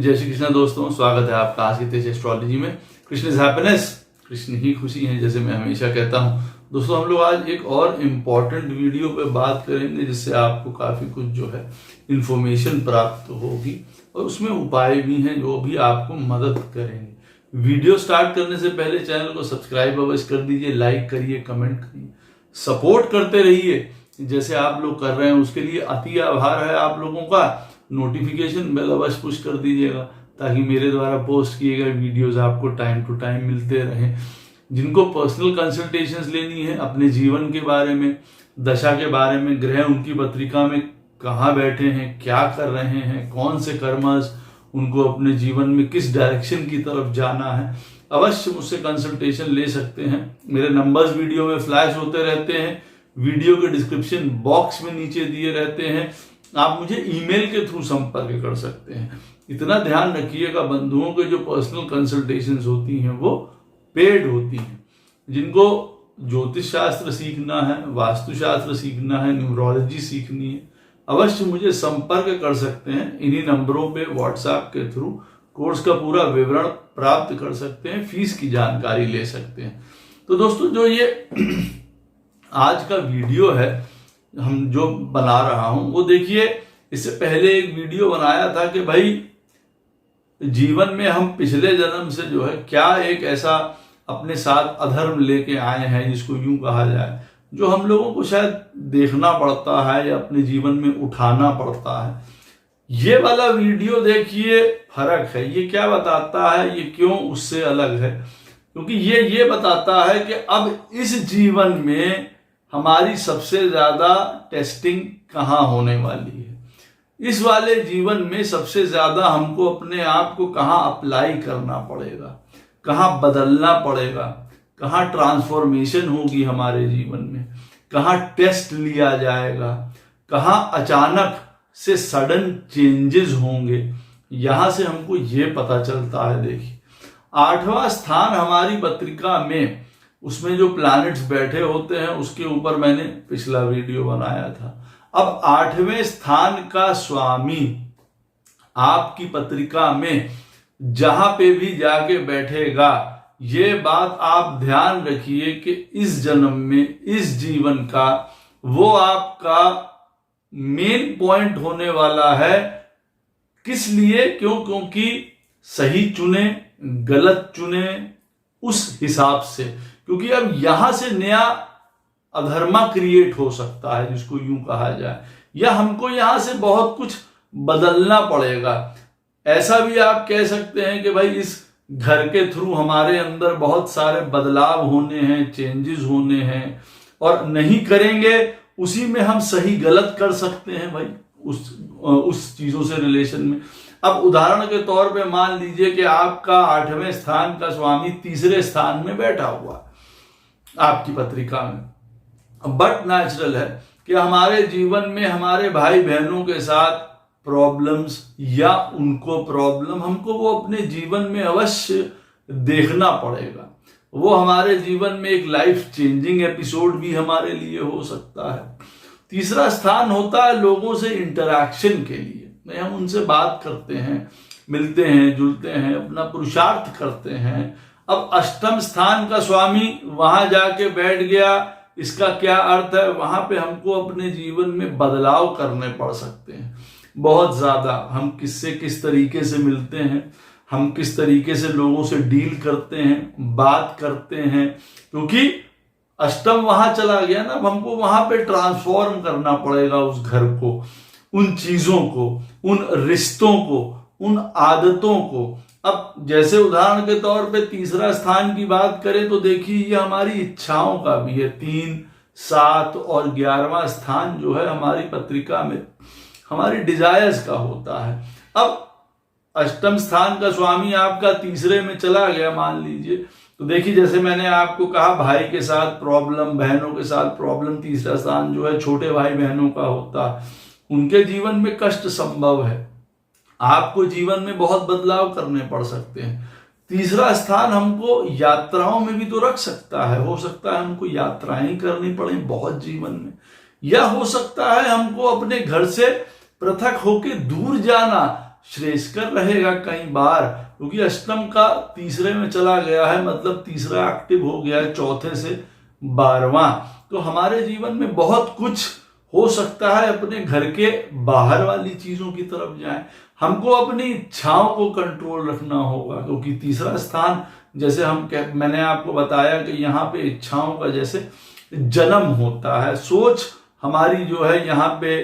जय श्री कृष्ण दोस्तों, स्वागत है आपका आज की तेज एस्ट्रोलॉजी में। कृष्ण इज हैप्पीनेस, कृष्ण ही खुशी है, जैसे मैं हमेशा कहता हूं। दोस्तों, हम लोग आज एक और इम्पॉर्टेंट वीडियो पे बात करेंगे जिससे आपको काफी कुछ जो है इंफॉर्मेशन प्राप्त होगी और उसमें उपाय भी हैं जो भी आपको मदद करेंगे। वीडियो स्टार्ट करने से पहले चैनल को सब्सक्राइब अवश्य कर दीजिए, लाइक करिए, कमेंट करिए, सपोर्ट करते रहिए जैसे आप लोग कर रहे हैं। उसके लिए अति आभार है आप लोगों का। नोटिफिकेशन बेल अवश्य पुश कर दीजिएगा ताकि मेरे द्वारा पोस्ट किए गए वीडियोस आपको टाइम टू टाइम मिलते रहें। जिनको पर्सनल कंसल्टेशंस लेनी है अपने जीवन के बारे में, दशा के बारे में, ग्रह उनकी पत्रिका में कहाँ बैठे हैं, क्या कर रहे हैं, कौन से कर्मस, उनको अपने जीवन में किस डायरेक्शन की तरफ जाना है, अवश्य मुझसे कंसल्टेशन ले सकते हैं। मेरे नंबर्स वीडियो में फ्लैश होते रहते हैं, वीडियो के डिस्क्रिप्शन बॉक्स में नीचे दिए रहते हैं। आप मुझे ईमेल के थ्रू संपर्क कर सकते हैं। इतना ध्यान रखिएगा, बंधुओं के जो पर्सनल कंसल्टेशंस होती हैं वो पेड होती हैं। जिनको ज्योतिष शास्त्र सीखना है, वास्तुशास्त्र सीखना है, न्यूमरोलॉजी सीखनी है, अवश्य मुझे संपर्क कर सकते हैं। इन्हीं नंबरों पे व्हाट्सएप के थ्रू कोर्स का पूरा विवरण प्राप्त कर सकते हैं, फीस की जानकारी ले सकते हैं। तो दोस्तों, जो ये आज का वीडियो है हम जो बना रहा हूं वो देखिए, इससे पहले एक वीडियो बनाया था कि भाई जीवन में हम पिछले जन्म से जो है क्या एक ऐसा अपने साथ अधर्म लेके आए हैं, जिसको यूं कहा जाए, जो हम लोगों को शायद देखना पड़ता है या अपने जीवन में उठाना पड़ता है। ये वाला वीडियो देखिए, फर्क है। ये क्या बताता है, ये क्यों उससे अलग है, क्योंकि ये बताता है कि अब इस जीवन में हमारी सबसे ज्यादा टेस्टिंग कहाँ होने वाली है। इस वाले जीवन में सबसे ज्यादा हमको अपने आप को कहाँ अप्लाई करना पड़ेगा, कहाँ बदलना पड़ेगा, कहाँ ट्रांसफॉर्मेशन होगी हमारे जीवन में, कहाँ टेस्ट लिया जाएगा, कहाँ अचानक से सडन चेंजेस होंगे। यहां से हमको ये पता चलता है। देखिए, 8वां स्थान हमारी पत्रिका में, उसमें जो प्लैनेट्स बैठे होते हैं उसके ऊपर मैंने पिछला वीडियो बनाया था। अब 8वें स्थान का स्वामी आपकी पत्रिका में जहां पे भी जाके बैठेगा, ये बात आप ध्यान रखिए कि इस जन्म में, इस जीवन का वो आपका मेन पॉइंट होने वाला है। किस लिए? क्योंकि सही चुने, गलत चुने, उस हिसाब से। क्योंकि अब यहां से नया अधर्मा क्रिएट हो सकता है, जिसको यूं कहा जाए, या हमको यहां से बहुत कुछ बदलना पड़ेगा। ऐसा भी आप कह सकते हैं कि भाई इस घर के थ्रू हमारे अंदर बहुत सारे बदलाव होने हैं, चेंजेस होने हैं, और नहीं करेंगे उसी में हम सही गलत कर सकते हैं भाई उस चीजों से रिलेशन में। अब उदाहरण के तौर पे मान लीजिए कि आपका 8वें स्थान का स्वामी 3रे स्थान में बैठा हुआ आपकी पत्रिका में। बट नेचुरल है कि हमारे जीवन में हमारे भाई बहनों के साथ प्रॉब्लम्स या उनको प्रॉब्लम, हमको वो अपने जीवन में अवश्य देखना पड़ेगा। वो हमारे जीवन में एक लाइफ चेंजिंग एपिसोड भी हमारे लिए हो सकता है। 3रा स्थान होता है लोगों से इंटरैक्शन के लिए। हम उनसे बात करते हैं, मिलते हैं, जुलते हैं, अपना पुरुषार्थ करते हैं। अब 8म स्थान का स्वामी वहां जाके बैठ गया, इसका क्या अर्थ है? वहां पे हमको अपने जीवन में बदलाव करने पड़ सकते हैं बहुत ज्यादा। हम किससे किस तरीके से मिलते हैं, हम किस तरीके से लोगों से डील करते हैं, बात करते हैं, क्योंकि 8म वहां चला गया ना। अब हमको वहां पे ट्रांसफॉर्म करना पड़ेगा उस घर को, उन चीजों को, उन रिश्तों को, उन आदतों को। अब जैसे उदाहरण के तौर पे 3रा स्थान की बात करें तो देखिए, ये हमारी इच्छाओं का भी है। 3, 7 और 11वां स्थान जो है हमारी पत्रिका में हमारी डिजायर्स का होता है। अब 8म स्थान का स्वामी आपका 3रे में चला गया मान लीजिए, तो देखिए जैसे मैंने आपको कहा, भाई के साथ प्रॉब्लम, बहनों के साथ प्रॉब्लम। 3रा स्थान जो है छोटे भाई बहनों का होता है, उनके जीवन में कष्ट संभव है। आपको जीवन में बहुत बदलाव करने पड़ सकते हैं। 3रा स्थान हमको यात्राओं में भी तो रख सकता है। हो सकता है हमको यात्राएं करनी पड़े बहुत जीवन में, या हो सकता है हमको अपने घर से पृथक होके दूर जाना, श्रेयस्कर रहेगा कई बार, क्योंकि अष्टम का तीसरे में चला गया है, मतलब तीसरा एक्टिव हो गया है चौथे से 12वां। तो हमारे जीवन में बहुत कुछ हो सकता है, अपने घर के बाहर वाली चीजों की तरफ जाएं। हमको अपनी इच्छाओं को कंट्रोल रखना होगा, क्योंकि तीसरा स्थान जैसे मैंने आपको बताया कि यहाँ पे इच्छाओं का जैसे जन्म होता है, सोच हमारी जो है यहाँ पे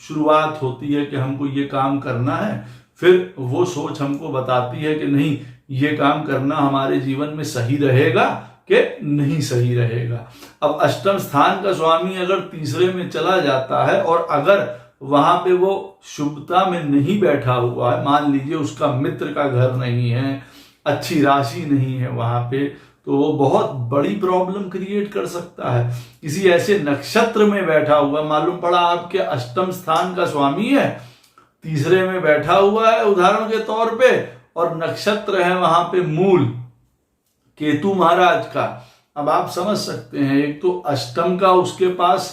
शुरुआत होती है कि हमको ये काम करना है, फिर वो सोच हमको बताती है कि नहीं ये काम करना हमारे जीवन में सही रहेगा कि नहीं सही रहेगा। अब अष्टम स्थान का स्वामी अगर तीसरे में चला जाता है और अगर वहां पे वो शुभता में नहीं बैठा हुआ है, मान लीजिए उसका मित्र का घर नहीं है, अच्छी राशि नहीं है वहां पे, तो वो बहुत बड़ी प्रॉब्लम क्रिएट कर सकता है। किसी ऐसे नक्षत्र में बैठा हुआ, मालूम पड़ा आपके अष्टम स्थान का स्वामी है, तीसरे में बैठा हुआ है उदाहरण के तौर पे, और नक्षत्र है वहां पे मूल केतु महाराज का। अब आप समझ सकते हैं, एक तो अष्टम का उसके पास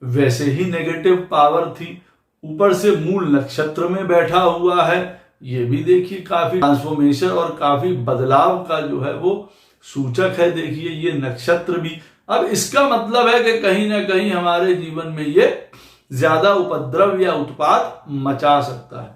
वैसे ही नेगेटिव पावर थी, ऊपर से मूल नक्षत्र में बैठा हुआ है, ये भी देखिए काफी ट्रांसफॉर्मेशन और काफी बदलाव का जो है वो सूचक है। देखिए ये नक्षत्र भी, अब इसका मतलब है कि कहीं ना कहीं हमारे जीवन में ये ज्यादा उपद्रव या उत्पात मचा सकता है।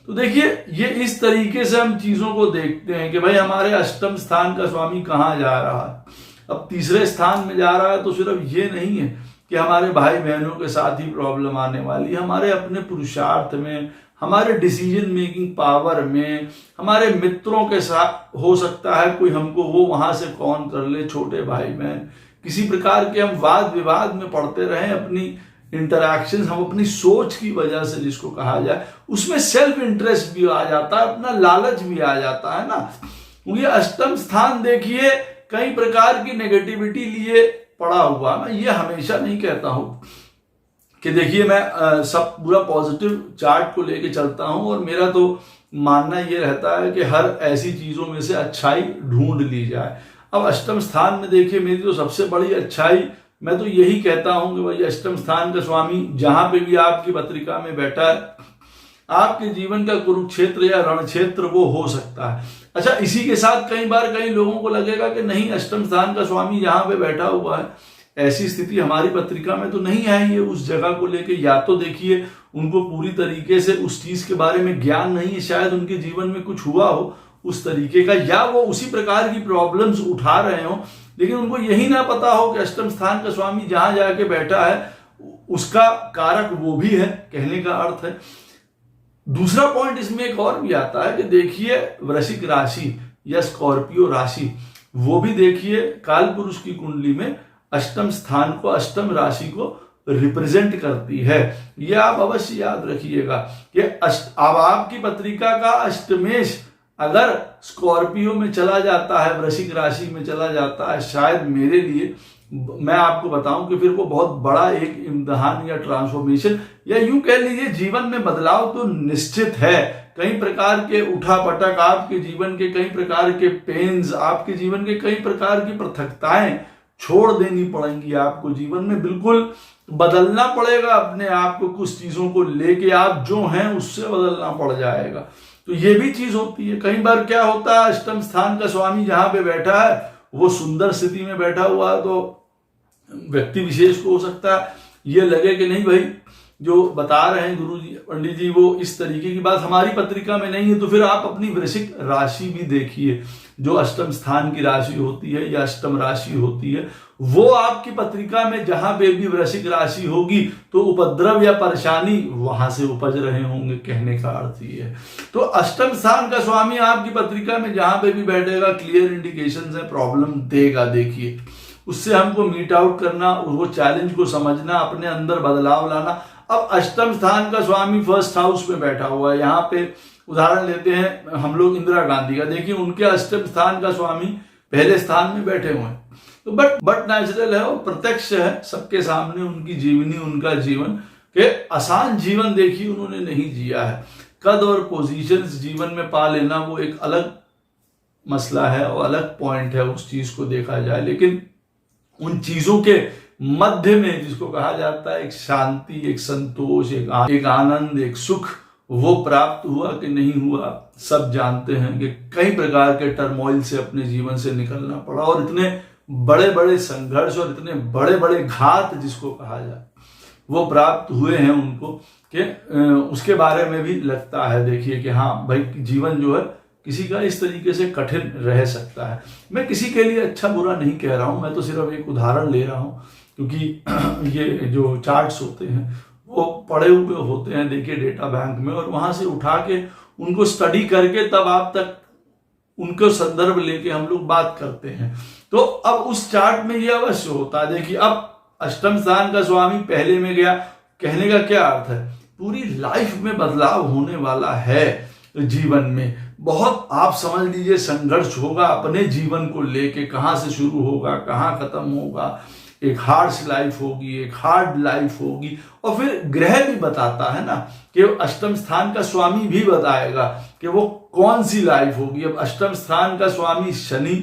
तो देखिए ये इस तरीके से हम चीजों को देखते हैं कि भाई हमारे अष्टम स्थान का स्वामी कहाँ जा रहा है। अब तीसरे स्थान में जा रहा है तो सिर्फ ये नहीं है कि हमारे भाई बहनों के साथ ही प्रॉब्लम आने वाली, हमारे अपने पुरुषार्थ में, हमारे डिसीजन मेकिंग पावर में, हमारे मित्रों के साथ हो सकता है कोई हमको वो वहां से कौन कर ले, छोटे भाई बहन, किसी प्रकार के हम वाद विवाद में पड़ते रहें, अपनी इंटरैक्शन हम अपनी सोच की वजह से जिसको कहा जाए, उसमें सेल्फ इंटरेस्ट भी आ जाता है, अपना लालच भी आ जाता है ना। ये अष्टम स्थान देखिए कई प्रकार की नेगेटिविटी लिए पड़ा हुआ। मैं ये हमेशा नहीं कहता हूं कि देखिए मैं सब पूरा पॉजिटिव चार्ट को लेके चलता हूं, और मेरा तो मानना ये रहता है कि हर ऐसी चीजों में से अच्छाई ढूंढ ली जाए। अब अष्टम स्थान में देखिए मेरी तो सबसे बड़ी अच्छाई, मैं तो यही कहता हूं कि भाई अष्टम स्थान का स्वामी जहां पे भी आपकी पत्रिका में बैठा है, आपके जीवन का कुरुक्षेत्र या रण क्षेत्र वो हो सकता है। अच्छा, इसी के साथ कई बार कई लोगों को लगेगा कि नहीं अष्टम स्थान का स्वामी जहां पे बैठा हुआ है, ऐसी स्थिति हमारी पत्रिका में तो नहीं आई है उस जगह को लेके, या तो देखिए उनको पूरी तरीके से उस चीज के बारे में ज्ञान नहीं है, शायद उनके जीवन में कुछ हुआ हो उस तरीके का, या वो उसी प्रकार की प्रॉब्लम्स उठा रहे हो, लेकिन उनको यही ना पता हो कि अष्टम स्थान का स्वामी जहां जाके बैठा है उसका कारक वो भी है, कहने का अर्थ है। दूसरा पॉइंट इसमें एक और भी आता है कि देखिए वृश्चिक राशि या स्कॉर्पियो राशि, वो भी देखिए काल पुरुष की कुंडली में अष्टम स्थान को, अष्टम राशि को रिप्रेजेंट करती है। यह आप अवश्य याद रखिएगा कि अब आपकी पत्रिका का अष्टमेश अगर स्कॉर्पियो में चला जाता है, वृश्चिक राशि में चला जाता है, शायद मेरे लिए मैं आपको बताऊं कि फिर वो बहुत बड़ा एक इम्तिहान या ट्रांसफॉर्मेशन या यूं कह लीजिए जीवन में बदलाव तो निश्चित है। कई प्रकार के उठापटक, आपके जीवन के कई प्रकार के पेन्स, आपके जीवन के कई प्रकार की पृथकताएं छोड़ देनी पड़ेंगी आपको, जीवन में बिल्कुल बदलना पड़ेगा अपने आप को, कुछ चीजों को लेके आप जो हैं उससे बदलना पड़ जाएगा। तो ये भी चीज होती है। कई बार क्या होता है, अष्टम स्थान का स्वामी जहां पे बैठा है वो सुंदर स्थिति में बैठा हुआ है, तो व्यक्ति विशेष को हो सकता है ये लगे कि नहीं भाई जो बता रहे हैं गुरु जी, पंडित जी, वो इस तरीके की बात हमारी पत्रिका में नहीं है। तो फिर आप अपनी वृश्चिक राशि भी देखिए, जो अष्टम स्थान की राशि होती है या अष्टम राशि होती है, वो आपकी पत्रिका में जहां पे भी वृश्चिक राशि होगी तो उपद्रव या परेशानी वहां से उपज रहे होंगे, कहने का अर्थ ये है। तो अष्टम स्थान का स्वामी आपकी पत्रिका में जहां पे भी बैठेगा, क्लियर इंडिकेशंस है, प्रॉब्लम देगा। देखिए उससे हमको मीट आउट करना, वो चैलेंज को समझना, अपने अंदर बदलाव लाना। अब अष्टम स्थान का स्वामी फर्स्ट हाउस में बैठा हुआ है, यहाँ पे उदाहरण लेते हैं हम लोग इंदिरा गांधी का, देखिए उनके अष्टम स्थान का स्वामी पहले स्थान में बैठे हुए हैं। तो बट नेचुरल है और प्रत्यक्ष है सबके सामने उनकी जीवनी, उनका जीवन के आसान जीवन देखिए उन्होंने नहीं जिया है। कद और पोजीशंस जीवन में पा लेना वो एक अलग मसला है और अलग पॉइंट है, उस चीज को देखा जाए। लेकिन उन चीजों के मध्य में जिसको कहा जाता है एक शांति, एक संतोष, एक आनंद, एक सुख, वो प्राप्त हुआ कि नहीं हुआ सब जानते हैं कि कई प्रकार के टर्मोइल से अपने जीवन से निकलना पड़ा, और इतने बड़े बड़े संघर्ष और इतने बड़े बड़े घात जिसको कहा जाए वो प्राप्त हुए हैं उनको कि उसके बारे में भी लगता है देखिए कि हाँ भाई जीवन जो है किसी का इस तरीके से कठिन रह सकता है। मैं किसी के लिए अच्छा बुरा नहीं कह रहा हूं, मैं तो सिर्फ एक उदाहरण ले रहा हूं, क्योंकि ये जो चार्ट्स होते हैं वो पड़े हुए होते हैं देखिए डेटा बैंक में, और वहां से उठा के उनको स्टडी करके तब आप तक उनको संदर्भ लेके हम लोग बात करते हैं। तो अब उस चार्ट में ये अवश्य होता है देखिए, अब अष्टम स्थान का स्वामी पहले में गया, कहने का क्या अर्थ है, पूरी लाइफ में बदलाव होने वाला है। जीवन में बहुत आप समझ लीजिए संघर्ष होगा अपने जीवन को लेके, कहां से शुरू होगा कहां खत्म होगा, एक हार्श लाइफ होगी, एक हार्ड लाइफ होगी। और फिर ग्रह भी बताता है ना कि अष्टम स्थान का स्वामी भी बताएगा कि वो कौन सी लाइफ होगी। अब अष्टम स्थान का स्वामी शनि,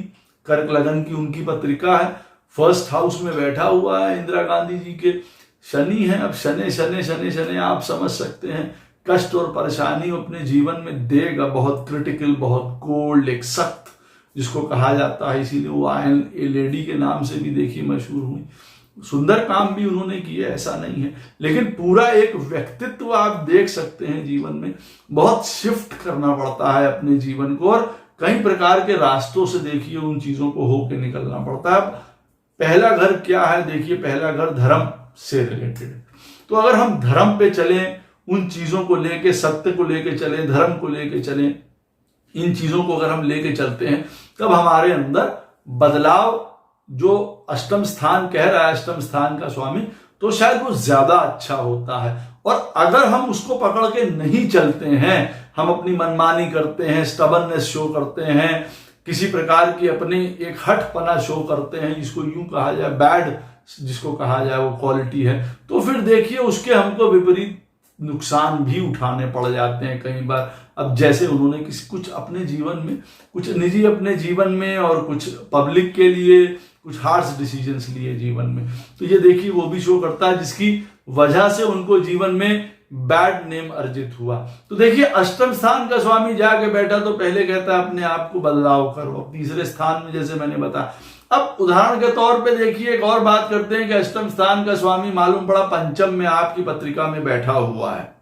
कर्क लगन की उनकी पत्रिका है, फर्स्ट हाउस में बैठा हुआ है इंदिरा गांधी जी के, शनि है। अब शनि शनि शनि शनि आप समझ सकते हैं कष्ट और परेशानी अपने जीवन में देगा, बहुत क्रिटिकल, बहुत कोल्ड, एक सख्त जिसको कहा जाता है, इसीलिए वो आयन ए लेडी के नाम से भी देखिए मशहूर हुई। सुंदर काम भी उन्होंने किए, ऐसा नहीं है, लेकिन पूरा एक व्यक्तित्व आप देख सकते हैं जीवन में बहुत शिफ्ट करना पड़ता है अपने जीवन को, और कई प्रकार के रास्तों से देखिए उन चीजों को होके निकलना पड़ता है। पहला घर क्या है देखिए, पहला घर धर्म से रिलेटेड। तो अगर हम धर्म पे चलें, उन चीजों को लेके, सत्य को लेके चलें, धर्म को लेके चलें, इन चीजों को अगर हम लेके चलते हैं तब हमारे अंदर बदलाव जो अष्टम स्थान कह रहा है, अष्टम स्थान का स्वामी, तो शायद वो ज्यादा अच्छा होता है। और अगर हम उसको पकड़ के नहीं चलते हैं, हम अपनी मनमानी करते हैं, स्टबर्ननेस शो करते हैं, किसी प्रकार की अपनी एक हठपना शो करते हैं, जिसको यूं कहा जाए बैड जिसको कहा जाए वो क्वालिटी है, तो फिर देखिए उसके हमको विपरीत नुकसान भी उठाने पड़ जाते हैं कई बार। अब जैसे उन्होंने कुछ अपने जीवन में, कुछ निजी अपने जीवन में और कुछ पब्लिक के लिए कुछ हार्श डिसीजंस लिए जीवन में, तो ये देखिए वो भी शो करता है जिसकी वजह से उनको जीवन में बैड नेम अर्जित हुआ। तो देखिए अष्टम स्थान का स्वामी जाके बैठा तो पहले कहता है अपने आप को बदलाव करो, तीसरे स्थान में जैसे मैंने बताया। अब उदाहरण के तौर पे देखिए एक और बात करते हैं कि अष्टम स्थान का स्वामी मालूम पड़ा पंचम में आपकी पत्रिका में बैठा हुआ है,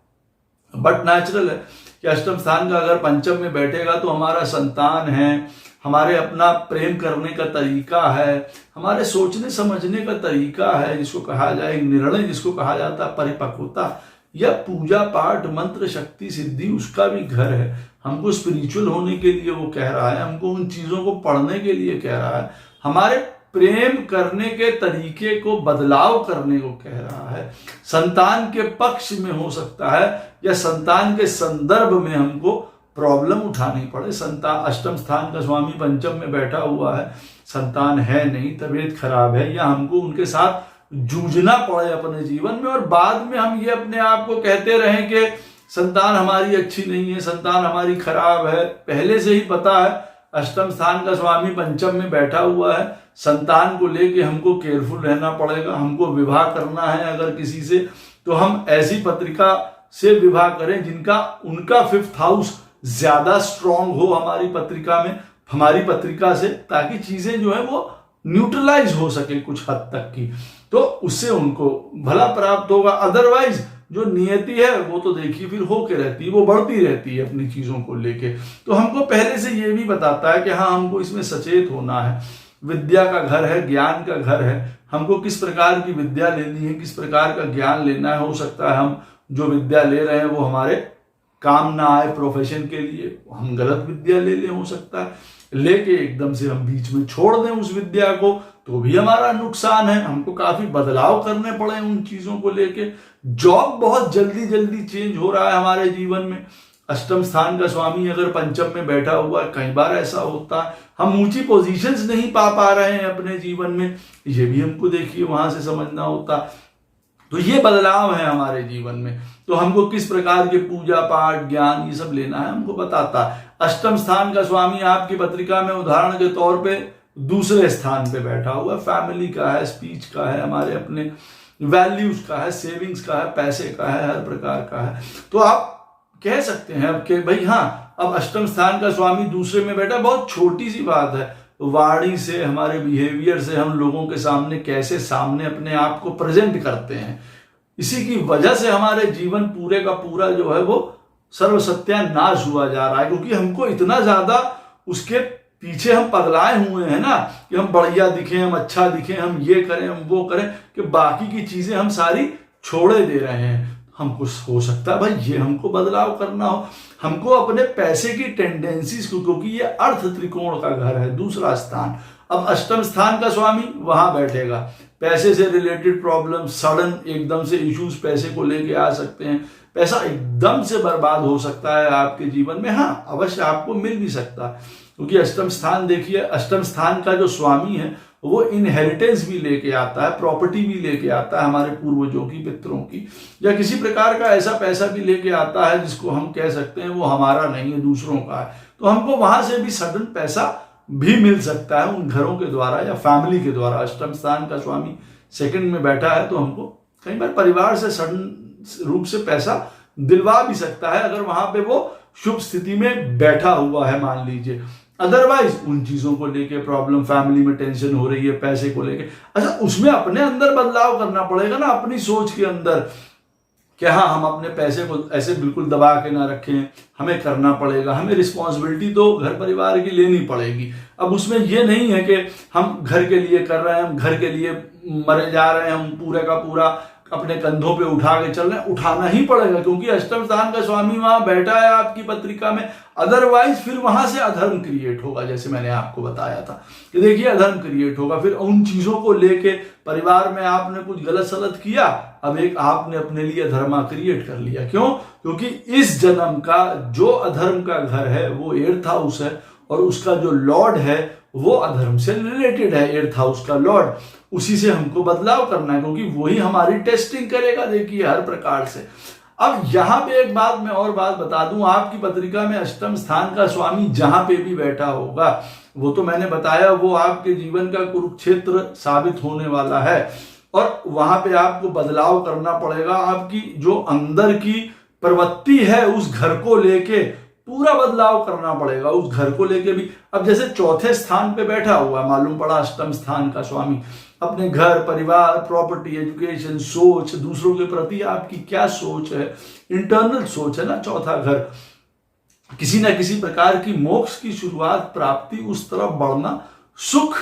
बट नेचुरल है कि अष्टम स्थान का अगर पंचम में बैठेगा तो हमारा संतान है, हमारे अपना प्रेम करने का तरीका है, हमारे सोचने समझने का तरीका है, जिसको कहा जाए निर्णय, जिसको कहा जाता है परिपक्वता, या पूजा पाठ मंत्र शक्ति सिद्धि, उसका भी घर है। हमको स्पिरिचुअल होने के लिए वो कह रहा है, हमको उन चीजों को पढ़ने के लिए कह रहा है, हमारे प्रेम करने के तरीके को बदलाव करने को कह रहा है, संतान के पक्ष में हो सकता है या संतान के संदर्भ में हमको प्रॉब्लम उठानी पड़े। संतान, अष्टम स्थान का स्वामी पंचम में बैठा हुआ है, संतान है नहीं, तबीयत खराब है, या हमको उनके साथ जूझना पड़े अपने जीवन में, और बाद में हम ये अपने आप को कहते रहें कि संतान हमारी अच्छी नहीं है, संतान हमारी खराब है। पहले से ही पता है अष्टम स्थान का स्वामी पंचम में बैठा हुआ है, संतान को लेके हमको केयरफुल रहना पड़ेगा। हमको विवाह करना है अगर किसी से, तो हम ऐसी पत्रिका से विवाह करें जिनका उनका फिफ्थ हाउस ज्यादा स्ट्रांग हो हमारी पत्रिका में, हमारी पत्रिका से, ताकि चीजें जो है वो न्यूट्रलाइज हो सके कुछ हद तक की, तो उससे उनको भला प्राप्त होगा। अदरवाइज जो नियति है वो तो देखिए फिर होके रहती है, वो बढ़ती रहती है अपनी चीजों को लेके। तो हमको पहले से ये भी बताता है कि हाँ हमको इसमें सचेत होना है। विद्या का घर है, ज्ञान का घर है, हमको किस प्रकार की विद्या लेनी है, किस प्रकार का ज्ञान लेना है। हो सकता है हम जो विद्या ले रहे हैं वो हमारे काम ना आए प्रोफेशन के लिए, हम गलत विद्या ले लें, हो सकता है लेके एकदम से हम बीच में छोड़ दें उस विद्या को, तो भी हमारा नुकसान है। हमको काफी बदलाव करने पड़े उन चीजों को लेके। जॉब बहुत जल्दी जल्दी चेंज हो रहा है हमारे जीवन में। अष्टम स्थान का स्वामी अगर पंचम में बैठा हुआ है, कई बार ऐसा होता है हम ऊंची पोजीशंस नहीं पा रहे हैं अपने जीवन में, ये भी हमको देखिए वहां से समझना होता। तो ये बदलाव है हमारे जीवन में, तो हमको किस प्रकार के पूजा पाठ ज्ञान ये सब लेना है हमको बताता है। अष्टम स्थान का स्वामी आपकी पत्रिका में उदाहरण के तौर पे दूसरे स्थान पे बैठा हुआ है, फैमिली का है, स्पीच का है, हमारे अपने वैल्यूज का है, सेविंग्स का है, पैसे का है, हर प्रकार का है। तो आप कह सकते हैं अब कि भाई हाँ, अब अष्टम स्थान का स्वामी दूसरे में बैठा, बहुत छोटी सी बात है। वाणी से, हमारे बिहेवियर से हम लोगों के सामने कैसे सामने अपने आप को प्रेजेंट करते हैं, इसी की वजह से हमारे जीवन पूरे का पूरा जो है वो सर्व सत्यानाश हुआ जा रहा है। क्योंकि हमको इतना ज्यादा उसके पीछे हम पगलाए हुए हैं ना, कि हम बढ़िया दिखें, हम अच्छा दिखें, हम ये करें, हम वो करें, कि बाकी की चीजें हम सारी छोड़े दे रहे हैं। हमको हो सकता है भाई ये हमको बदलाव करना हो, हमको अपने पैसे की टेंडेंसीज को, क्योंकि ये अर्थ त्रिकोण का घर है, दूसरा स्थान। अब अष्टम स्थान का स्वामी वहां बैठेगा, पैसे से रिलेटेड प्रॉब्लम, सडन एकदम से इश्यूज पैसे को लेके आ सकते हैं, पैसा एकदम से बर्बाद हो सकता है आपके जीवन में। हाँ, अवश्य आपको मिल भी सकता है, क्योंकि अष्टम स्थान देखिए, अष्टम स्थान का जो स्वामी है वो इनहेरिटेंस भी लेके आता है, प्रॉपर्टी भी लेके आता है, हमारे पूर्वजों की, पितरों की, या किसी प्रकार का ऐसा पैसा भी लेके आता है जिसको हम कह सकते हैं वो हमारा नहीं है, दूसरों का है। तो हमको वहां से भी सडन पैसा भी मिल सकता है उन घरों के द्वारा या फैमिली के द्वारा। अष्टम स्थान का स्वामी सेकंड में बैठा है तो हमको कई बार परिवार से सडन रूप से पैसा दिलवा भी सकता है, अगर वहां पे वो शुभ स्थिति में बैठा हुआ है मान लीजिए। अदरवाइज उन चीजों को लेके प्रॉब्लम, फैमिली में टेंशन हो रही है पैसे को लेके, अच्छा उसमें अपने अंदर बदलाव करना पड़ेगा ना, अपनी सोच के अंदर, कि हाँ हम अपने पैसे को ऐसे बिल्कुल दबा के ना रखें, हमें करना पड़ेगा, हमें रिस्पॉन्सिबिलिटी तो घर परिवार की लेनी पड़ेगी। अब उसमें ये नहीं है कि हम घर के लिए कर रहे हैं, हम घर के लिए मरे जा रहे हैं, हम पूरे का पूरा अपने कंधों पे उठा के चल रहे हैं, उठाना ही पड़ेगा, क्योंकि अष्टम स्थान का स्वामी वहां बैठा है आपकी पत्रिका में। अदरवाइज फिर वहां से अधर्म क्रिएट होगा, जैसे मैंने आपको बताया था कि देखिए अधर्म क्रिएट होगा, फिर उन चीजों को लेके परिवार में आपने कुछ गलत सलत किया, अब एक आपने अपने लिए अधर्मा क्रिएट कर लिया। क्यों? क्योंकि इस जन्म का जो अधर्म का घर है वो 8th हाउस है, और उसका जो लॉर्ड है वो अधर्म से रिलेटेड है, 8th हाउस का लॉर्ड। उसी से हमको बदलाव करना है, क्योंकि वही हमारी टेस्टिंग करेगा, देखिए हर प्रकार से। अब यहां पे एक बात मैं और बात बता दूं, आपकी पत्रिका में अष्टम स्थान का स्वामी जहां पे भी बैठा होगा, वो तो मैंने बताया वो आपके जीवन का कुरुक्षेत्र साबित होने वाला है, और वहां पे आपको बदलाव करना पड़ेगा। आपकी जो अंदर की प्रवृत्ति है उस घर को लेके पूरा बदलाव करना पड़ेगा, उस घर को लेके भी। अब जैसे चौथे स्थान पे बैठा हुआ, मालूम पड़ा अष्टम स्थान का स्वामी, अपने घर परिवार, प्रॉपर्टी, एजुकेशन, सोच, दूसरों के प्रति आपकी क्या सोच है, इंटरनल सोच है ना, चौथा घर, किसी ना किसी प्रकार की मोक्ष की शुरुआत, प्राप्ति, उस तरफ बढ़ना, सुख,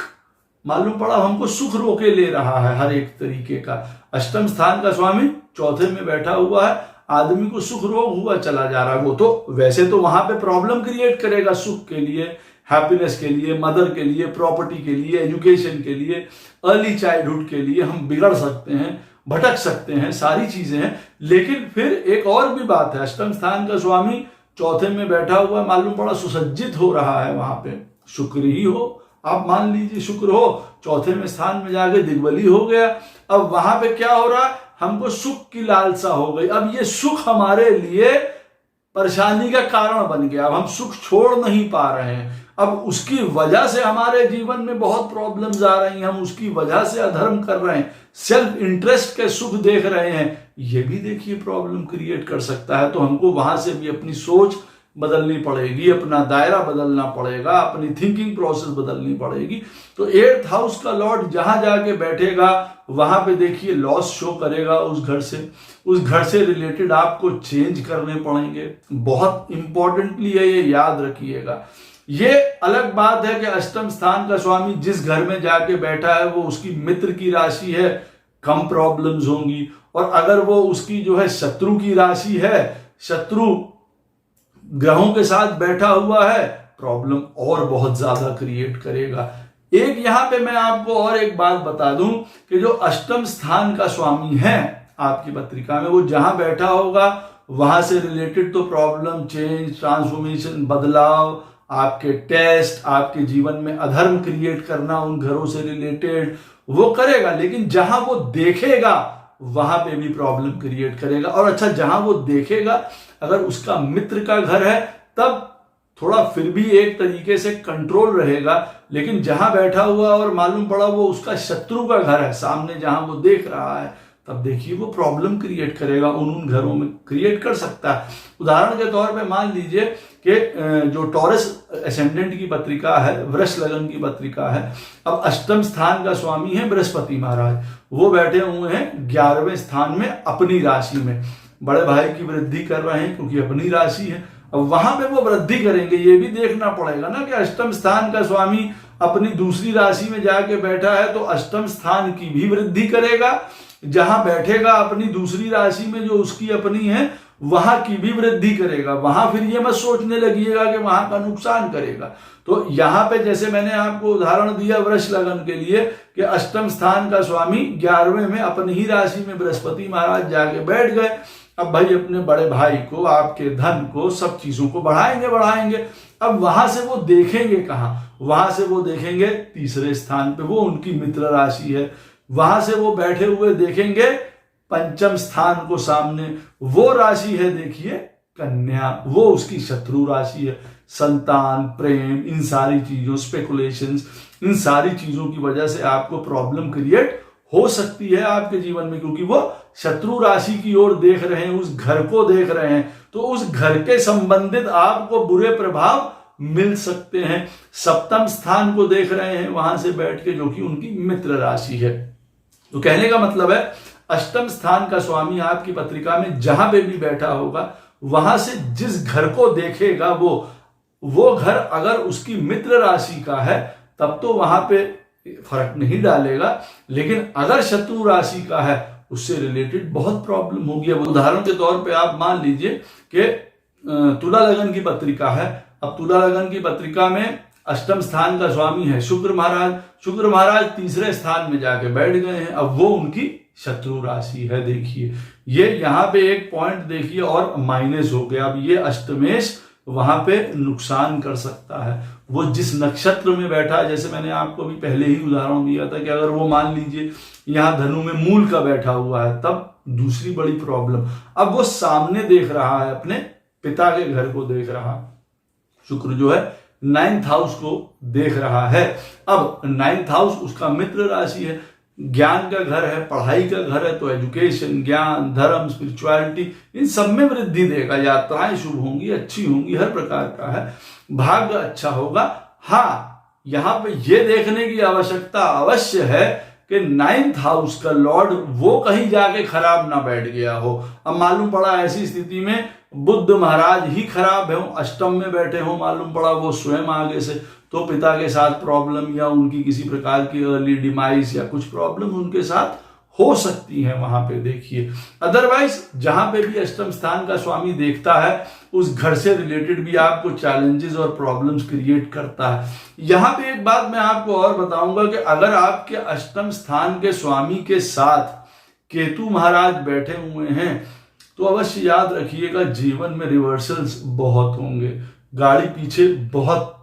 मालूम पड़ा हमको सुख रोके ले रहा है हर एक तरीके का। अष्टम स्थान का स्वामी चौथे में बैठा हुआ है, आदमी को सुख रोग हुआ चला जा रहा है। वो तो वैसे तो वहां पे प्रॉब्लम क्रिएट करेगा सुख के लिए, हैप्पीनेस के लिए, मदर के लिए, प्रॉपर्टी के लिए, एजुकेशन के लिए, अर्ली चाइल्डहुड के लिए हम बिगड़ सकते हैं, भटक सकते हैं, सारी चीजें हैं। लेकिन फिर एक और भी बात है, अष्टम स्थान का स्वामी चौथे में बैठा हुआ, मालूम पड़ा सुसज्जित हो रहा है, वहां पे शुक्र ही हो, आप मान लीजिए शुक्र हो, चौथे में स्थान में जाके दिग्बली हो गया। अब वहां पे क्या हो रहा है, हमको सुख की लालसा हो गई। अब ये सुख हमारे लिए परेशानी का कारण बन गया, अब हम सुख छोड़ नहीं पा रहे हैं, अब उसकी वजह से हमारे जीवन में बहुत प्रॉब्लम्स आ रही हैं, हम उसकी वजह से अधर्म कर रहे हैं, सेल्फ इंटरेस्ट के सुख देख रहे हैं, ये भी देखिए प्रॉब्लम क्रिएट कर सकता है। तो हमको वहां से भी अपनी सोच बदलनी पड़ेगी, अपना दायरा बदलना पड़ेगा, अपनी थिंकिंग प्रोसेस बदलनी पड़ेगी। तो 8th हाउस का लॉर्ड जहां जाके बैठेगा वहां पे देखिए लॉस शो करेगा उस घर से, उस घर से रिलेटेड आपको चेंज करने पड़ेंगे। बहुत इंपॉर्टेंटली है, ये याद रखिएगा। ये अलग बात है कि अष्टम स्थान का स्वामी जिस घर में जाके बैठा है वो उसकी मित्र की राशि है, कम प्रॉब्लम्स होंगी, और अगर वो उसकी जो है शत्रु की राशि है, शत्रु ग्रहों के साथ बैठा हुआ है, प्रॉब्लम और बहुत ज्यादा क्रिएट करेगा। एक यहां पे मैं आपको और एक बात बता दूं कि जो अष्टम स्थान का स्वामी है आपकी पत्रिका में, वो जहां बैठा होगा वहां से रिलेटेड तो प्रॉब्लम, चेंज, ट्रांसफॉर्मेशन, बदलाव, आपके टेस्ट, आपके जीवन में अधर्म क्रिएट करना उन घरों से रिलेटेड वो करेगा। लेकिन जहां वो देखेगा वहां पे भी प्रॉब्लम क्रिएट करेगा। और अच्छा, जहां वो देखेगा अगर उसका मित्र का घर है तब थोड़ा फिर भी एक तरीके से कंट्रोल रहेगा, लेकिन जहां बैठा हुआ और मालूम पड़ा वो उसका शत्रु का घर है सामने जहां वो देख रहा है, तब देखिए वो प्रॉब्लम क्रिएट करेगा, उन घरों में क्रिएट कर सकता है। उदाहरण के तौर पे मान लीजिए कि जो टॉरस एसेंडेंट की पत्रिका है, वृष लगन की पत्रिका है, अब अष्टम स्थान का स्वामी है बृहस्पति महाराज, वो बैठे हुए हैं 11वें स्थान में अपनी राशि में, बड़े भाई की वृद्धि कर रहे हैं क्योंकि अपनी राशि है। अब वहां पे वो वृद्धि करेंगे, ये भी देखना पड़ेगा ना कि अष्टम स्थान का स्वामी अपनी दूसरी राशि में जाके बैठा है तो अष्टम स्थान की भी वृद्धि करेगा, जहां बैठेगा अपनी दूसरी राशि में जो उसकी अपनी है वहां की भी वृद्धि करेगा। वहां फिर ये मत सोचने लगिएगा कि वहां का नुकसान करेगा। तो यहां पे जैसे मैंने आपको उदाहरण दिया वृष लगन के लिए कि अष्टम स्थान का स्वामी 11वें में अपनी ही राशि में बृहस्पति महाराज जाके बैठ गए। अब भाई अपने बड़े भाई को, आपके धन को, सब चीजों को बढ़ाएंगे। अब वहां से वो देखेंगे कहां? वहां से वो देखेंगे तीसरे स्थान पे, वो उनकी मित्र राशि है। वहां से वो बैठे हुए देखेंगे पंचम स्थान को सामने, वो राशि है देखिए कन्या, वो उसकी शत्रु राशि है। संतान, प्रेम, इन सारी चीजों, स्पेकुलेशंस, इन सारी चीजों की वजह से आपको प्रॉब्लम क्रिएट हो सकती है आपके जीवन में, क्योंकि वो शत्रु राशि की ओर देख रहे हैं, उस घर को देख रहे हैं, तो उस घर के संबंधित आपको बुरे प्रभाव मिल सकते हैं। सप्तम स्थान को देख रहे हैं वहां से बैठ के, जो कि उनकी मित्र राशि है। तो कहने का मतलब है अष्टम स्थान का स्वामी आपकी पत्रिका में जहां पे भी बैठा होगा, वहां से जिस घर को देखेगा वो घर अगर उसकी मित्र राशि का है तब तो वहां पे फर्क नहीं डालेगा, लेकिन अगर शत्रु राशि का है उससे रिलेटेड बहुत प्रॉब्लम होगी। अब उदाहरण के तौर पे आप मान लीजिए कि तुला लगन की पत्रिका है। अब तुला लगन की पत्रिका में अष्टम स्थान का स्वामी है शुक्र महाराज। शुक्र महाराज तीसरे स्थान में जाके बैठ गए हैं, अब वो उनकी शत्रु राशि है। देखिए ये यहां पे एक पॉइंट देखिए और माइनस हो गया। अब ये अष्टमेश वहां पे नुकसान कर सकता है। वो जिस नक्षत्र में बैठा है, जैसे मैंने आपको भी पहले ही उदाहरण दिया था कि अगर वो मान लीजिए यहां धनु में मूल का बैठा हुआ है, तब दूसरी बड़ी प्रॉब्लम। अब वो सामने देख रहा है, अपने पिता के घर को देख रहा है। शुक्र जो है 9th हाउस को देख रहा है। अब 9th हाउस उसका मित्र राशि है, ज्ञान का घर है, पढ़ाई का घर है, तो एजुकेशन, ज्ञान, धर्म, स्पिरिचुअलिटी, इन सब में वृद्धि देगा। यात्राएं शुभ होंगी, अच्छी होंगी, हर प्रकार का है, भाग्य अच्छा होगा। हाँ, यहां पे ये देखने की आवश्यकता अवश्य है कि 9th हाउस का लॉर्ड वो कहीं जाके खराब ना बैठ गया हो। अब मालूम पड़ा ऐसी स्थिति में बुध महाराज ही खराब है, अष्टम में बैठे हो, मालूम पड़ा वो स्वयं आगे से, तो पिता के साथ प्रॉब्लम या उनकी किसी प्रकार की अर्ली डिमाइस या कुछ प्रॉब्लम उनके साथ हो सकती है वहां पे। देखिए अदरवाइज जहां पे भी अष्टम स्थान का स्वामी देखता है, उस घर से रिलेटेड भी आपको चैलेंजेस और प्रॉब्लम्स क्रिएट करता है। यहां पे एक बात मैं आपको और बताऊंगा कि अगर आपके अष्टम स्थान के स्वामी के साथ केतु महाराज बैठे हुए हैं तो अवश्य याद रखिएगा जीवन में रिवर्सल्स बहुत होंगे, गाड़ी पीछे बहुत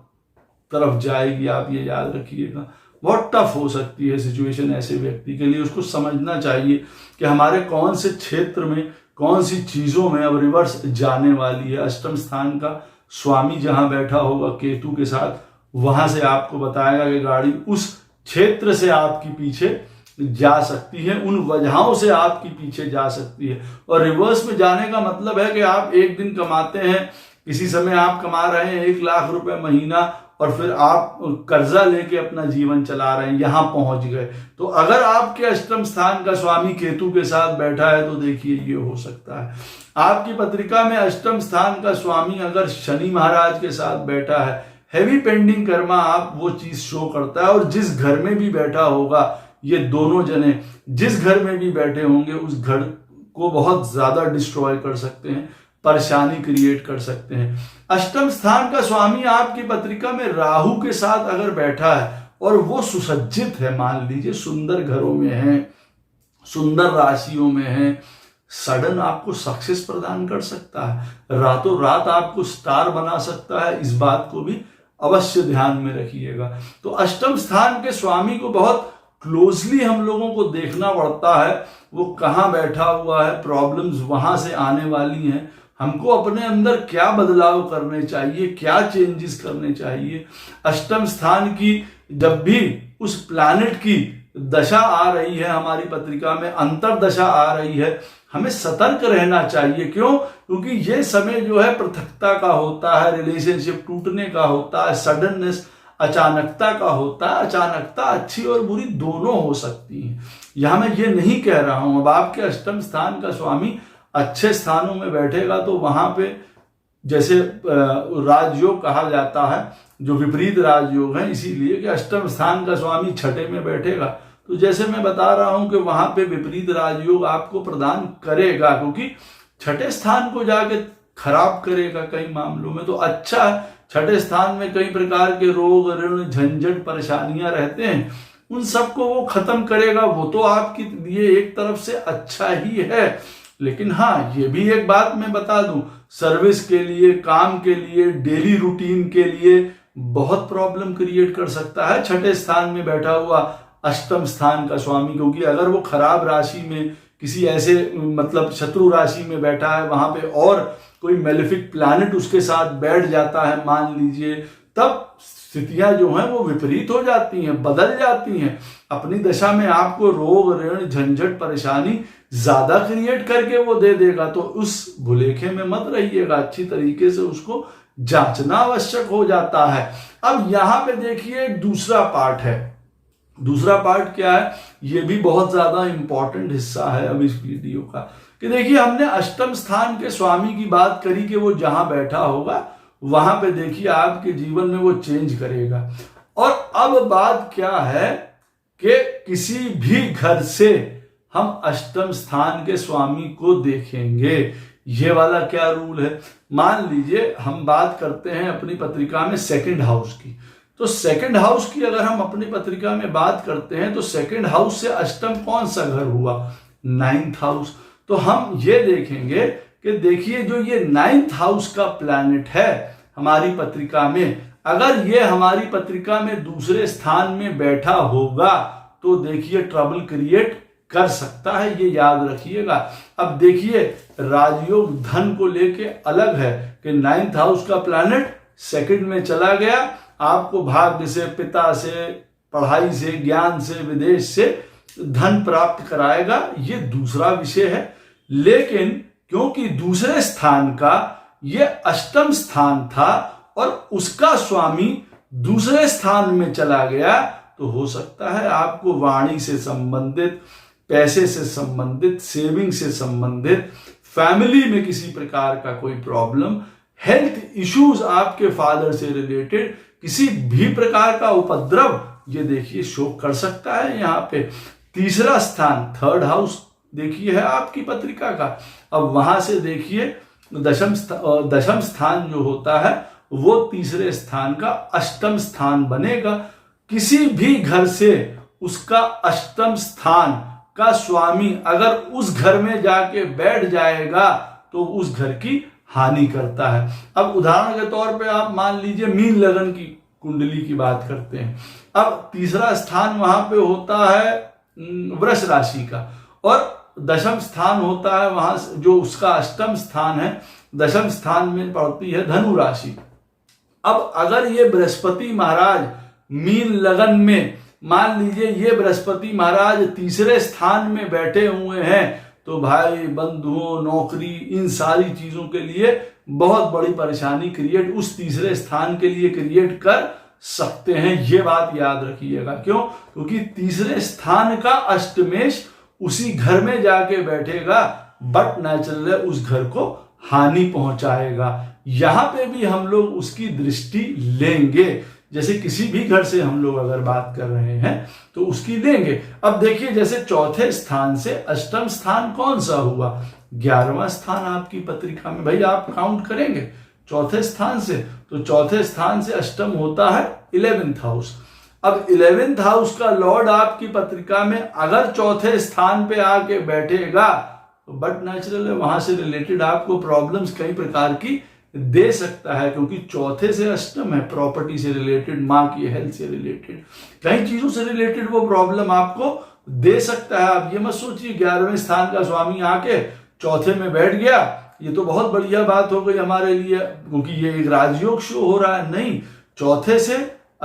तरफ जाएगी, आप ये याद रखिएगा। बहुत टफ हो सकती है सिचुएशन ऐसे व्यक्ति के लिए। उसको समझना चाहिए कि हमारे कौन से क्षेत्र में, कौन सी चीजों में अब रिवर्स जाने वाली है। अष्टम स्थान का स्वामी जहां बैठा होगा केतु के साथ, वहां से आपको बताएगा कि गाड़ी उस क्षेत्र से आपकी पीछे जा सकती है, उन वजहों से आपकी पीछे जा सकती है। और रिवर्स में जाने का मतलब है कि आप एक दिन कमाते हैं, किसी समय आप कमा रहे हैं 1 लाख रुपए महीना, और फिर आप कर्जा लेके अपना जीवन चला रहे हैं, यहां पहुंच गए। तो अगर आपके अष्टम स्थान का स्वामी केतु के साथ बैठा है तो देखिए ये हो सकता है। आपकी पत्रिका में अष्टम स्थान का स्वामी अगर शनि महाराज के साथ बैठा है, हैवी पेंडिंग कर्मा आप वो चीज शो करता है। और जिस घर में भी बैठा होगा, ये दोनों जने जिस घर में भी बैठे होंगे उस घर को बहुत ज्यादा डिस्ट्रॉय कर सकते हैं, परेशानी क्रिएट कर सकते हैं। अष्टम स्थान का स्वामी आपकी पत्रिका में राहु के साथ अगर बैठा है और वो सुसज्जित है, मान लीजिए सुंदर घरों में है, सुंदर राशियों में है, सडन आपको सक्सेस प्रदान कर सकता है, रातों रात आपको स्टार बना सकता है। इस बात को भी अवश्य ध्यान में रखिएगा। तो अष्टम स्थान के स्वामी को बहुत क्लोजली हम लोगों को देखना पड़ता है, वो कहां बैठा हुआ है, प्रॉब्लम्स वहां से आने वाली हैं, हमको अपने अंदर क्या बदलाव करने चाहिए, क्या चेंजेस करने चाहिए। अष्टम स्थान की जब भी उस प्लैनेट की दशा आ रही है हमारी पत्रिका में, अंतरदशा आ रही है, हमें सतर्क रहना चाहिए। क्यों? क्योंकि ये समय जो है पृथकता का होता है, रिलेशनशिप टूटने का होता है, सडननेस अचानकता का होता है। अचानकता अच्छी और बुरी दोनों हो सकती है। यहां मैं ये नहीं कह रहा हूं, अब आपके अष्टम स्थान का स्वामी अच्छे स्थानों में बैठेगा तो वहां पे जैसे राजयोग कहा जाता है, जो विपरीत राजयोग है, इसीलिए कि अष्टम स्थान का स्वामी छठे में बैठेगा, तो जैसे मैं बता रहा हूं कि वहां पे विपरीत राजयोग आपको प्रदान करेगा, क्योंकि छठे स्थान को जाके खराब करेगा कई मामलों में। तो अच्छा है, छठे स्थान में कई प्रकार के रोग, ऋण, झंझट, परेशानियां रहते हैं, उन सबको वो खत्म करेगा। वो तो आपके लिए एक तरफ से अच्छा ही है, लेकिन हाँ, ये भी एक बात मैं बता दूं, सर्विस के लिए, काम के लिए, डेली रूटीन के लिए बहुत प्रॉब्लम क्रिएट कर सकता है छठे स्थान में बैठा हुआ अष्टम स्थान का स्वामी। क्योंकि अगर वो खराब राशि में किसी ऐसे मतलब शत्रु राशि में बैठा है, वहां पे और कोई मेलेफिक प्लैनेट उसके साथ बैठ जाता है मान लीजिए, तब स्थितियां जो हैं वो विपरीत हो जाती हैं, बदल जाती हैं। अपनी दशा में आपको रोग, ऋण, झंझट, परेशानी ज्यादा क्रिएट करके वो दे देगा। तो उस भुलेखे में मत रहिएगा, अच्छी तरीके से उसको जांचना आवश्यक हो जाता है। अब यहां पे देखिए दूसरा पार्ट है। दूसरा पार्ट क्या है? ये भी बहुत ज्यादा इंपॉर्टेंट हिस्सा है अब इस वीडियो का, कि देखिए हमने अष्टम स्थान के स्वामी की बात करी कि वो जहां बैठा होगा वहां पे देखिए आपके जीवन में वो चेंज करेगा। और अब बात क्या है कि किसी भी घर से हम अष्टम स्थान के स्वामी को देखेंगे। ये वाला क्या रूल है? मान लीजिए हम बात करते हैं अपनी पत्रिका में सेकंड हाउस की, तो सेकंड हाउस की अगर हम अपनी पत्रिका में बात करते हैं तो सेकंड हाउस से अष्टम कौन सा घर हुआ? Ninth house. तो हम ये देखेंगे कि देखिए जो ये नाइन्थ हाउस का प्लैनेट है हमारी पत्रिका में, अगर ये हमारी पत्रिका में दूसरे स्थान में बैठा होगा तो देखिए ट्रबल क्रिएट कर सकता है, ये याद रखिएगा। अब देखिए राजयोग धन को लेके अलग है कि नाइन्थ हाउस का प्लैनेट सेकंड में चला गया, आपको भाग्य से, पिता से, पढ़ाई से, ज्ञान से, विदेश से धन प्राप्त कराएगा, ये दूसरा विषय है। लेकिन क्योंकि दूसरे स्थान का ये अष्टम स्थान था और उसका स्वामी दूसरे स्थान में चला गया, तो हो सकता है आपको वाणी से संबंधित, पैसे से संबंधित, सेविंग से संबंधित, फैमिली में किसी प्रकार का कोई प्रॉब्लम, हेल्थ इश्यूज आपके फादर से रिलेटेड, किसी भी प्रकार का उपद्रव ये देखिए शो कर सकता है। यहाँ पे तीसरा स्थान थर्ड हाउस देखिए है आपकी पत्रिका का। अब वहां से देखिए दशम स्थान जो होता है वो तीसरे स्थान का अष्टम स्थान बनेगा। किसी भी घर से उसका अष्टम स्थान का स्वामी अगर उस घर में जाके बैठ जाएगा तो उस घर की हानि करता है। अब उदाहरण के तौर पे आप मान लीजिए मीन लगन की कुंडली की बात करते हैं। अब तीसरा स्थान वहां पे होता है वृष राशि का और दशम स्थान होता है वहां जो उसका अष्टम स्थान है, दशम स्थान में पड़ती है धनु राशि। अब अगर ये बृहस्पति महाराज मीन लगन में, मान लीजिए ये बृहस्पति महाराज तीसरे स्थान में बैठे हुए हैं, तो भाई बंधुओं, नौकरी, इन सारी चीजों के लिए बहुत बड़ी परेशानी क्रिएट उस तीसरे स्थान के लिए क्रिएट कर सकते हैं। ये बात याद रखिएगा। क्यों? क्योंकि तीसरे स्थान का अष्टमेश उसी घर में जाके बैठेगा, बट नेचुरल है उस घर को हानि पहुंचाएगा। यहां पे भी हम लोग उसकी दृष्टि लेंगे, जैसे किसी भी घर से हम लोग अगर बात कर रहे हैं तो उसकी लेंगे। अब देखिए जैसे चौथे स्थान से अष्टम स्थान कौन सा हुआ? 11वां स्थान आपकी पत्रिका में। भाई आप काउंट करेंगे चौथे स्थान से, तो चौथे स्थान से अष्टम होता है 11th हाउस। अब 11th हाउस का लॉर्ड आपकी पत्रिका में अगर चौथे स्थान पे आके बैठेगा तो बट नेचुरल है वहां से रिलेटेड आपको प्रॉब्लम्स कई प्रकार की दे सकता है, क्योंकि चौथे से अष्टम है, प्रॉपर्टी से रिलेटेड, माँ की हेल्थ से रिलेटेड, कई चीजों से रिलेटेड वो प्रॉब्लम आपको दे सकता है। आप ये मत सोचिए 11वें स्थान का स्वामी आके चौथे में बैठ गया, ये तो बहुत बढ़िया बात हो गई हमारे लिए क्योंकि ये एक राजयोग शो हो रहा है। नहीं, चौथे से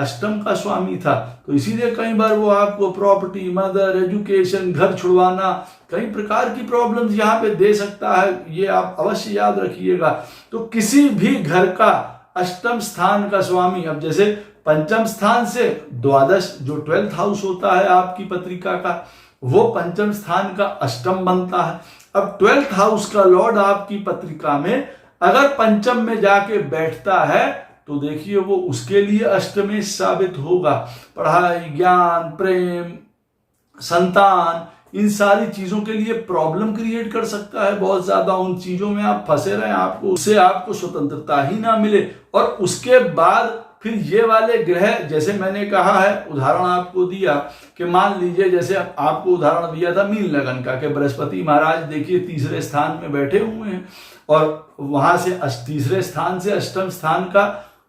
अष्टम का स्वामी था, तो इसीलिए कई बार वो आपको प्रॉपर्टी, मदर, एजुकेशन, घर छुड़वाना, कई प्रकार की प्रॉब्लम्स यहाँ पे दे सकता है। ये आप अवश्य याद रखिएगा। तो किसी भी घर का अष्टम स्थान का स्वामी, अब जैसे पंचम स्थान से द्वादश जो 12th हाउस होता है आपकी पत्रिका का, वो पंचम स्थान का अष्टम बनता है। अब 12th हाउस का लॉर्ड आपकी पत्रिका में अगर पंचम में जाके बैठता है तो देखिए वो उसके लिए अष्टमेश साबित होगा। पढ़ाई, ज्ञान, प्रेम, संतान, इन सारी चीजों के लिए प्रॉब्लम क्रिएट कर सकता है। बहुत ज्यादा उन चीजों में आप फंसे रहे, आपको उससे आपको स्वतंत्रता ही ना मिले। और उसके बाद फिर ये वाले ग्रह, जैसे मैंने कहा है, उदाहरण आपको दिया कि मान लीजिए जैसे आपको उदाहरण दिया था मीन लगन का, कि बृहस्पति महाराज देखिए तीसरे स्थान में बैठे हुए हैं, और वहां से तीसरे स्थान से अष्टम स्थान का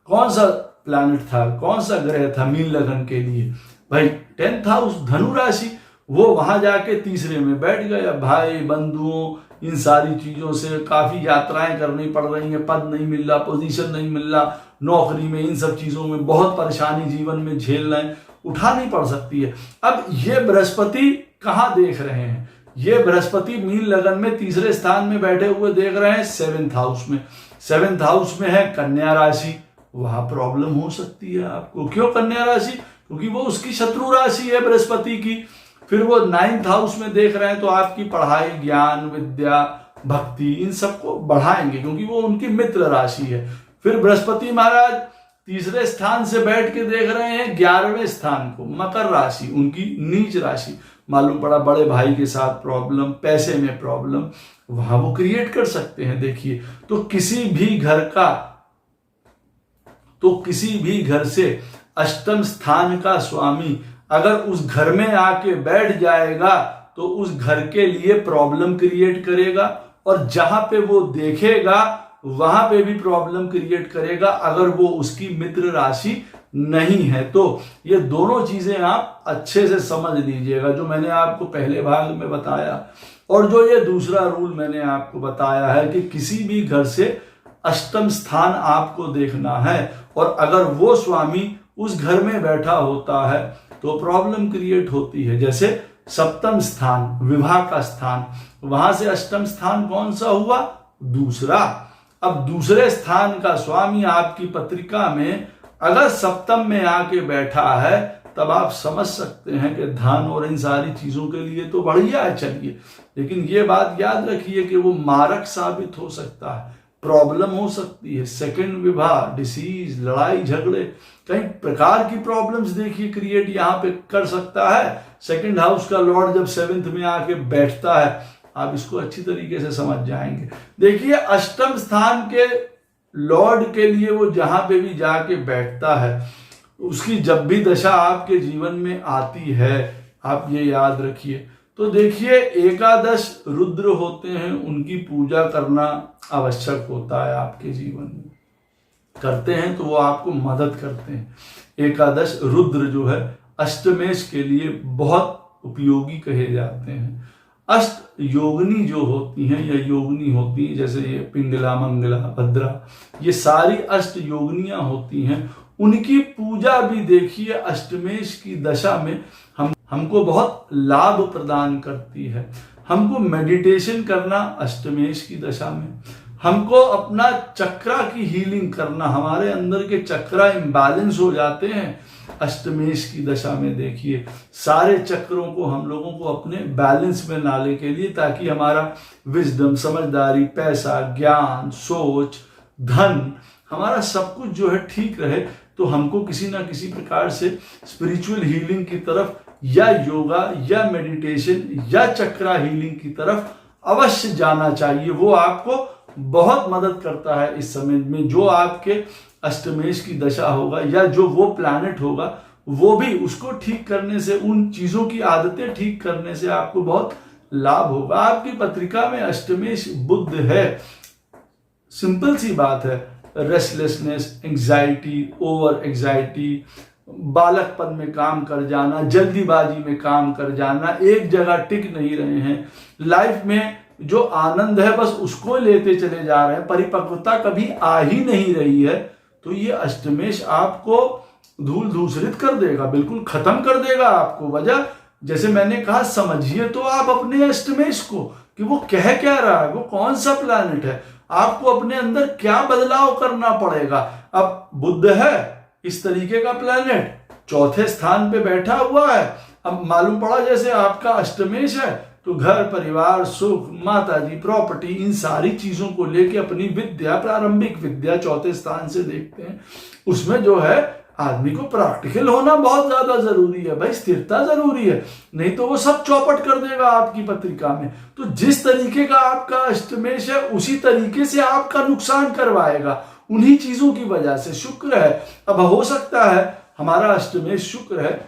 कौन सा प्लैनेट था, कौन सा ग्रह था मीन लगन के लिए, भाई 10th हाउस धनु राशि। वो वहां जाके तीसरे में बैठ गया। भाई बंधुओं, इन सारी चीजों से काफी यात्राएं करनी पड़ रही हैं, पद नहीं मिल रहा, पोजीशन नहीं मिल रहा, नौकरी में, इन सब चीजों में बहुत परेशानी जीवन में झेल रहे हैं, उठानी पड़ सकती है। अब ये बृहस्पति कहाँ देख रहे हैं, ये बृहस्पति मीन लगन में तीसरे स्थान में बैठे हुए देख रहे हैं 7th हाउस में। 7th हाउस में है कन्या राशि, वहां प्रॉब्लम हो सकती है आपको। क्यों कन्या राशि? क्योंकि वो उसकी शत्रु राशि है बृहस्पति की। फिर वो 9th हाउस में देख रहे हैं तो आपकी पढ़ाई, ज्ञान, विद्या, भक्ति, इन सबको बढ़ाएंगे क्योंकि वो उनकी मित्र राशि है। फिर बृहस्पति महाराज तीसरे स्थान से बैठ के देख रहे हैं 11वें स्थान को, मकर राशि, उनकी नीच राशि। मालूम पड़ा बड़े भाई के साथ प्रॉब्लम, पैसे में प्रॉब्लम, वहां वो क्रिएट कर सकते हैं। देखिए, तो किसी भी घर से अष्टम स्थान का स्वामी अगर उस घर में आके बैठ जाएगा तो उस घर के लिए प्रॉब्लम क्रिएट करेगा, और जहां पे वो देखेगा वहां पे भी प्रॉब्लम क्रिएट करेगा अगर वो उसकी मित्र राशि नहीं है। तो ये दोनों चीजें आप अच्छे से समझ लीजिएगा, जो मैंने आपको पहले भाग में बताया, और जो ये दूसरा रूल मैंने आपको बताया है कि किसी भी घर से अष्टम स्थान आपको देखना है, और अगर वो स्वामी उस घर में बैठा होता है तो प्रॉब्लम क्रिएट होती है। जैसे सप्तम स्थान, विवाह का स्थान, वहां से अष्टम स्थान कौन सा हुआ? दूसरा। अब दूसरे स्थान का स्वामी आपकी पत्रिका में अगर सप्तम में आके बैठा है, तब आप समझ सकते हैं कि धन और इन सारी चीजों के लिए तो बढ़िया है, चलिए, लेकिन ये बात याद रखिए कि वो मारक साबित हो सकता है, प्रॉब्लम हो सकती है। सेकंड विवाह, डिसीज, लड़ाई झगड़े, कई प्रकार की प्रॉब्लम्स देखिए क्रिएट यहाँ पे कर सकता है। सेकंड हाउस का लॉर्ड जब 7th में आके बैठता है, आप इसको अच्छी तरीके से समझ जाएंगे। देखिए, अष्टम स्थान के लॉर्ड के लिए वो जहां पे भी जाके बैठता है, उसकी जब भी दशा आपके जीवन में आती है, आप ये याद रखिए। तो देखिए, एकादश रुद्र होते हैं, उनकी पूजा करना आवश्यक होता है आपके जीवन में। करते हैं तो वो आपको मदद करते हैं। एकादश रुद्र जो है अष्टमेश के लिए बहुत उपयोगी कहे जाते हैं। अष्ट योगिनी जो होती हैं या योगिनी होती हैं, जैसे ये पिंगला, मंगला, भद्रा, ये सारी अष्ट योगिनियां होती हैं, उनकी पूजा भी देखिए अष्टमेश की दशा में हमको बहुत लाभ प्रदान करती है। हमको मेडिटेशन करना अष्टमेश की दशा में, हमको अपना चक्रा की हीलिंग करना, हमारे अंदर के चक्रा इम्बैलेंस हो जाते हैं अष्टमेश की दशा में। देखिए, सारे चक्रों को हम लोगों को अपने बैलेंस में लाने के लिए, ताकि हमारा विजडम, समझदारी, पैसा, ज्ञान, सोच, धन, हमारा सब कुछ जो है ठीक रहे, तो हमको किसी ना किसी प्रकार से स्पिरिचुअल हीलिंग की तरफ, या योगा या मेडिटेशन या चक्रा हीलिंग की तरफ अवश्य जाना चाहिए। वो आपको बहुत मदद करता है इस समय में। जो आपके अष्टमेश की दशा होगा या जो वो प्लैनेट होगा, वो भी उसको ठीक करने से, उन चीजों की आदतें ठीक करने से आपको बहुत लाभ होगा। आपकी पत्रिका में अष्टमेश बुध है, सिंपल सी बात है, रेस्टलेसनेस, एंग्जाइटी, ओवर एंग्जाइटी, बालकपन में काम कर जाना, जल्दीबाजी में काम कर जाना, एक जगह टिक नहीं रहे हैं, लाइफ में जो आनंद है बस उसको लेते चले जा रहे हैं, परिपक्वता कभी आ ही नहीं रही है। तो ये अष्टमेश आपको धूल धूसरित कर देगा, बिल्कुल खत्म कर देगा आपको। वजह जैसे मैंने कहा, समझिए तो आप अपने अष्टमेश को कि वो कह क्या रहा है, वो कौन सा प्लैनेट है, आपको अपने अंदर क्या बदलाव करना पड़ेगा। अब बुध है इस तरीके का प्लैनेट, चौथे स्थान पे बैठा हुआ है। अब मालूम पड़ा जैसे आपका अष्टमेश है तो घर परिवार सुख माताजी प्रॉपर्टी इन सारी चीजों को लेके अपनी विद्या प्रारंभिक विद्या चौथे स्थान से देखते हैं। उसमें जो है आदमी को प्रैक्टिकल होना बहुत ज्यादा जरूरी है भाई, स्थिरता जरूरी है, नहीं तो वो सब चौपट कर देगा आपकी पत्रिका में। तो जिस तरीके का आपका अष्टमेश है उसी तरीके से आपका नुकसान करवाएगा, उन्हीं चीजों की वजह से। शुक्र है, अब हो सकता है हमारा अष्टमेश शुक्र है,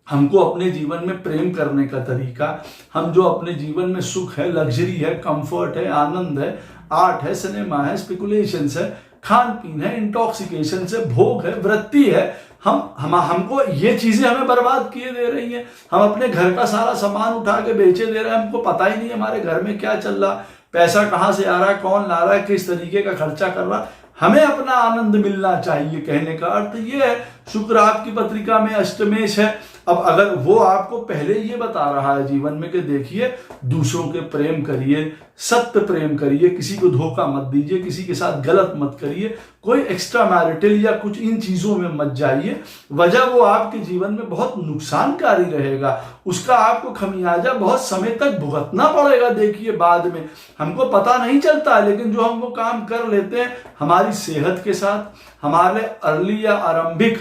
हमको अपने जीवन में प्रेम करने का तरीका, हम जो अपने जीवन में सुख है, लग्जरी है, कंफर्ट है, आनंद है, आर्ट है, सिनेमा है, स्पेकुलेशंस है, खान पीन है, इंटॉक्सिकेशन है, भोग है, वृत्ति है, हमको ये चीजें हमें बर्बाद किए दे रही हैं। हम अपने घर का सारा सामान उठा के बेचे दे रहे हैं, हमको पता ही नहीं हमारे घर में क्या चल रहा, पैसा कहां से आ रहा है, कौन ला रहा है, किस तरीके का खर्चा कर रहा। हमें अपना आनंद मिलना चाहिए, कहने का अर्थ ये है। शुक्र आपकी पत्रिका में अष्टमेश है। अब अगर वो आपको पहले ये बता रहा है जीवन में कि देखिए दूसरों के प्रेम करिए, सत्य प्रेम करिए, किसी को धोखा मत दीजिए, किसी के साथ गलत मत करिए, कोई एक्स्ट्रा मैरिटल या कुछ इन चीजों में मत जाइए, वजह वो आपके जीवन में बहुत नुकसानकारी रहेगा, उसका आपको खमियाजा बहुत समय तक भुगतना पड़ेगा। देखिए बाद में हमको पता नहीं चलता, लेकिन जो हम वो काम कर लेते हैं हमारी सेहत के साथ, हमारे अर्ली या आरंभिक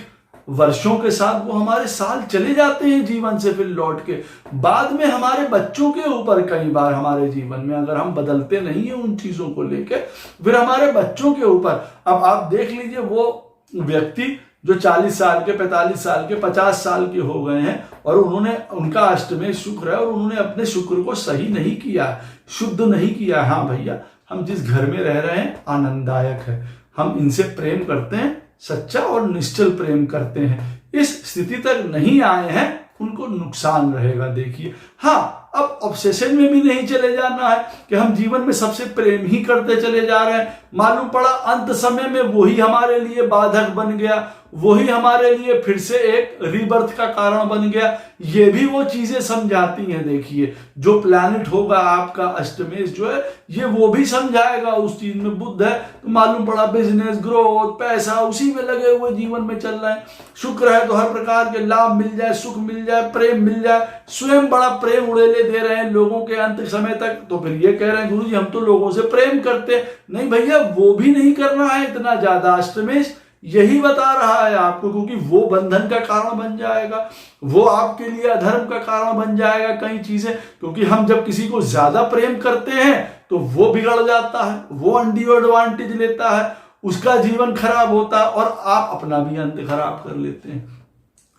वर्षों के साथ, वो हमारे साल चले जाते हैं जीवन से फिर लौट के। बाद में हमारे बच्चों के ऊपर कई बार हमारे जीवन में अगर हम बदलते नहीं है उन चीजों को लेके, फिर हमारे बच्चों के ऊपर। अब आप देख लीजिए वो व्यक्ति जो 40 साल के, 45 साल के, 50 साल के हो गए हैं और उन्होंने, उनका अष्टमेश शुक्र है और उन्होंने अपने शुक्र को सही नहीं किया, शुद्ध नहीं किया। हाँ भैया, हम जिस घर में रह रहे हैं आनंददायक है, हम इनसे प्रेम करते हैं, सच्चा और निश्चल प्रेम करते हैं, इस स्थिति तक नहीं आए हैं, उनको नुकसान रहेगा। देखिए हाँ, अब ऑब्सेशन में भी नहीं चले जाना है कि हम जीवन में सबसे प्रेम ही करते चले जा रहे हैं, मालूम पड़ा अंत समय में वही हमारे लिए बाधक बन गया, वही हमारे लिए फिर से एक रीबर्थ का कारण बन गया। ये भी वो चीजें समझाती हैं। देखिए जो प्लैनेट होगा आपका अष्टमेश जो है, ये वो भी समझाएगा उस चीज में। बुध है तो मालूम पड़ा बिजनेस ग्रोथ, पैसा उसी में लगे हुए जीवन में चल रहे हैं। शुक्र है तो हर प्रकार के लाभ मिल जाए, सुख मिल जाए, प्रेम मिल जाए, स्वयं बड़ा प्रेम उड़ेले दे रहे हैं लोगों के अंत समय तक। तो फिर ये कह रहे हैं गुरुजी हम तो लोगों से प्रेम करते, नहीं भैया वो भी नहीं करना है इतना ज्यादा। अष्टमेश यही बता रहा है आपको, क्योंकि वो बंधन का कारण बन जाएगा, वो आपके लिए अधर्म का कारण बन जाएगा कई चीजें। क्योंकि हम जब किसी को ज्यादा प्रेम करते हैं तो वो बिगड़ जाता है, वो अनड्यू एडवांटेज लेता है, उसका जीवन खराब होता है और आप अपना भी अंत खराब कर लेते हैं।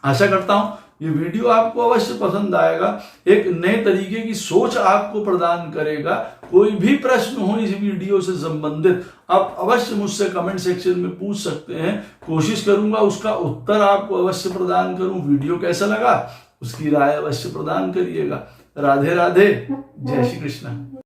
आशा करता हूं ये वीडियो आपको अवश्य पसंद आएगा, एक नए तरीके की सोच आपको प्रदान करेगा। कोई भी प्रश्न हो इस वीडियो से संबंधित आप अवश्य मुझसे कमेंट सेक्शन में पूछ सकते हैं, कोशिश करूंगा उसका उत्तर आपको अवश्य प्रदान करूं। वीडियो कैसा लगा उसकी राय अवश्य प्रदान करिएगा। राधे राधे, जय श्री कृष्ण।